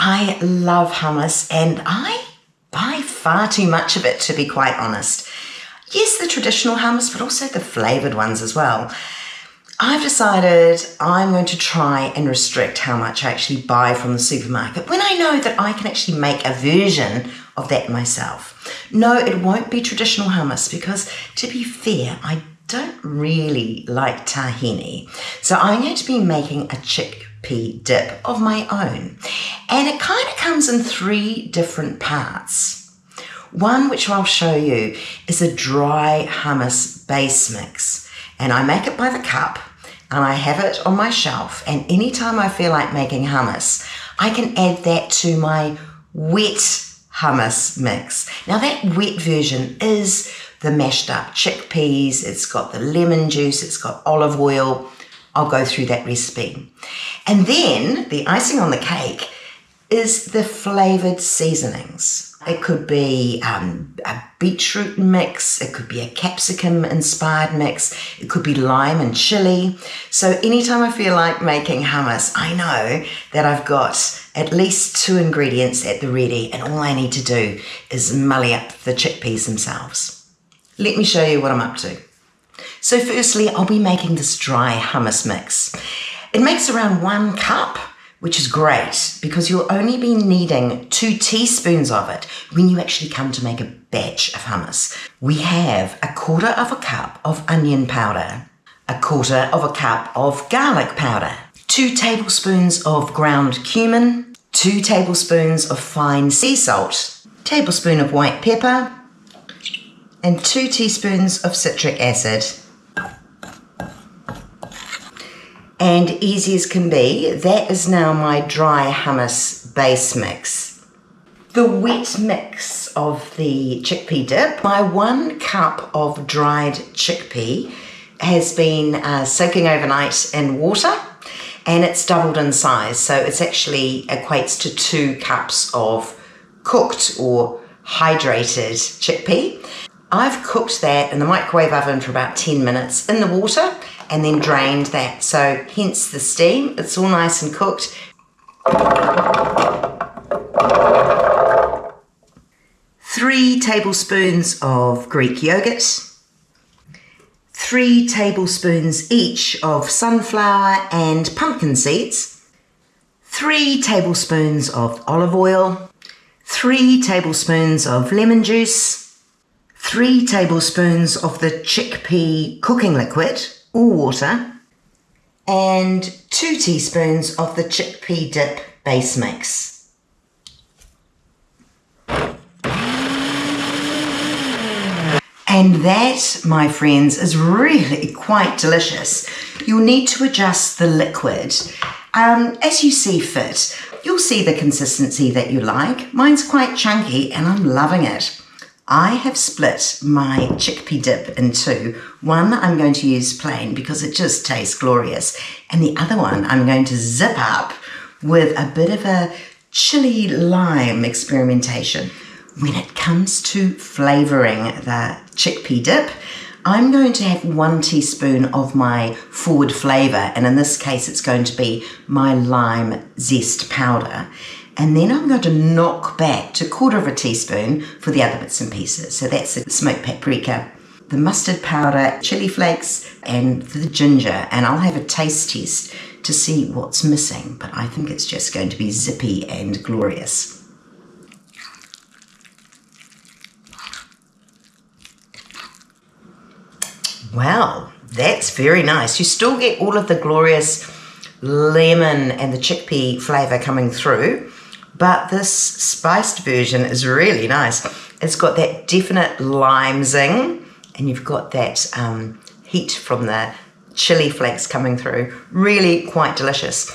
I love hummus and I buy far too much of it, to be quite honest. Yes, the traditional hummus, but also the flavoured ones as well. I've decided I'm going to try and restrict how much I actually buy from the supermarket when I know that I can actually make a version of that myself. No, it won't be traditional hummus because, to be fair, I don't really like tahini. So I'm going to be making a chickpea dip of my own. And it kind of comes in 3 different parts. One, which I'll show you, is a dry hummus base mix. And I make it by the cup and I have it on my shelf. And anytime I feel like making hummus, I can add that to my wet hummus mix. Now that wet version is the mashed up chickpeas, it's got the lemon juice, it's got olive oil. I'll go through that recipe. And then the icing on the cake is the flavoured seasonings. It could be a beetroot mix, it could be a capsicum inspired mix, it could be lime and chili. So anytime I feel like making hummus, I know that I've got at least 2 ingredients at the ready and all I need to do is mully up the chickpeas themselves. Let me show you what I'm up to. So firstly, I'll be making this dry hummus mix. It makes around 1 cup, which is great because you'll only be needing 2 teaspoons of it when you actually come to make a batch of hummus. We have 1/4 cup of onion powder, 1/4 cup of garlic powder, 2 tablespoons of ground cumin, 2 tablespoons of fine sea salt, tablespoon of white pepper, and 2 teaspoons of citric acid. And easy as can be, that is now my dry hummus base mix. The wet mix of the chickpea dip, my 1 cup of dried chickpea has been soaking overnight in water and it's doubled in size. So it's actually equates to 2 cups of cooked or hydrated chickpea. I've cooked that in the microwave oven for about 10 minutes in the water and then drained that, so hence the steam. It's all nice and cooked. 3 tablespoons of Greek yogurt, 3 tablespoons each of sunflower and pumpkin seeds, 3 tablespoons of olive oil, 3 tablespoons of lemon juice, 3 tablespoons of the chickpea cooking liquid or water, and 2 teaspoons of the chickpea dip base mix. And that, my friends, is really quite delicious. You'll need to adjust the liquid as you see fit. You'll see the consistency that you like. Mine's quite chunky and I'm loving it. I have split my chickpea dip in 2. One I'm going to use plain because it just tastes glorious. And the other one I'm going to zip up with a bit of a chili lime experimentation. When it comes to flavouring the chickpea dip, I'm going to have 1 teaspoon of my forward flavour. And in this case, it's going to be my lime zest powder. And then I'm going to knock back to 1/4 teaspoon for the other bits and pieces. So that's the smoked paprika, the mustard powder, chili flakes, and the ginger. And I'll have a taste test to see what's missing. But I think it's just going to be zippy and glorious. Wow, that's very nice. You still get all of the glorious lemon and the chickpea flavour coming through. But this spiced version is really nice. It's got that definite lime zing, and you've got that heat from the chili flakes coming through. Really quite delicious.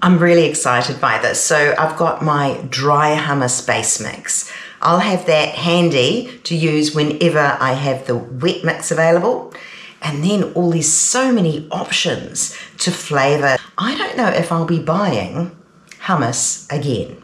I'm really excited by this. So I've got my dry hummus base mix. I'll have that handy to use whenever I have the wet mix available. And then all these so many options to flavour. I don't know if I'll be buying hummus again.